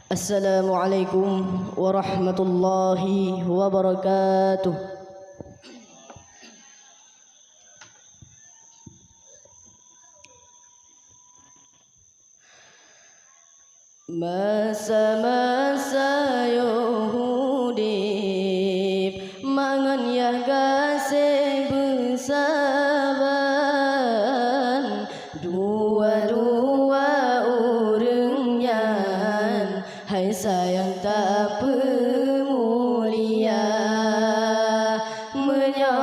Assalamualaikum warahmatullahi wabarakatuh. Masa-masa Yahudi mangan ya gasing bersaban dua-dua urangnya hai sayang tak pemulia menyokak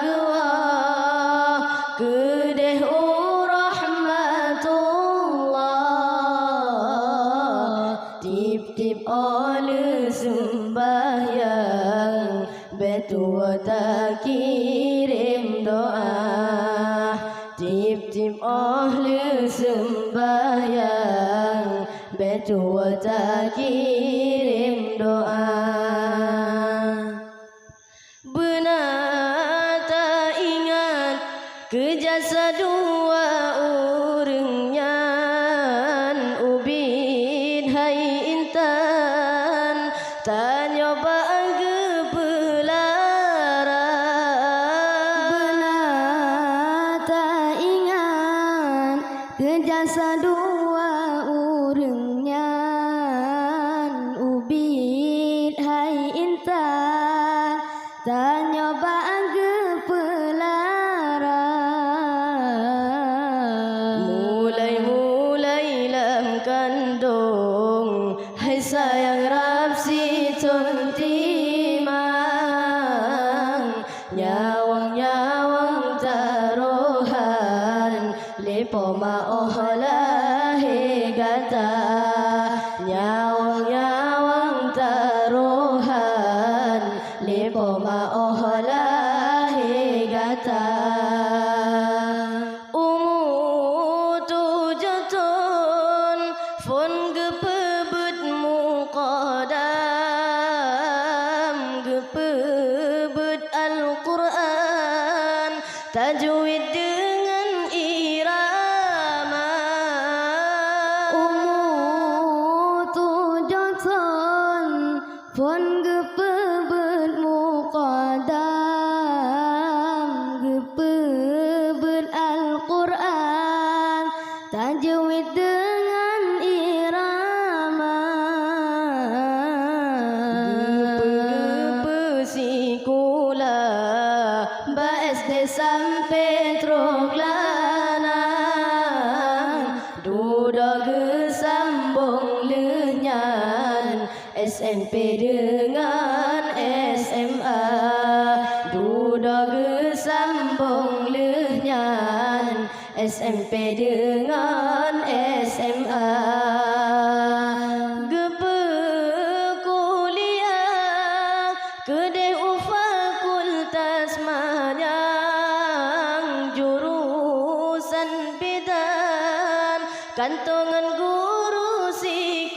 gua kedeh rahmatullah tip-tip oleh sembahyang betua tak kirim doa tip-tip oleh sembahyang betua tak kirim doa benar tak ingat ke jasa dua urangnya ubin hai intan tak nyoba ke pelaran benar tak ingat ke jasa dua urangnya ubit hai intan tak nyoba ke pelaran mulai lam kandung hai sayang rapsi tuntimang nyawang taruhan lepo maohlah gata nyawang taruhan lepo maohlah gata fon gepebet muqaddam gepebet Al-Quran tajwid dengan irama tujuan fon gepebet muqaddam gepebet Al-Quran tajwid dengan irama gepe sikula ba SD sampai troglanan duda gesambung lenyan SMP dengan SMA duda gesambung lenyan SMP dengan SMA gepe kuliah kedeh fakultas manyang jurusan bidan kantongan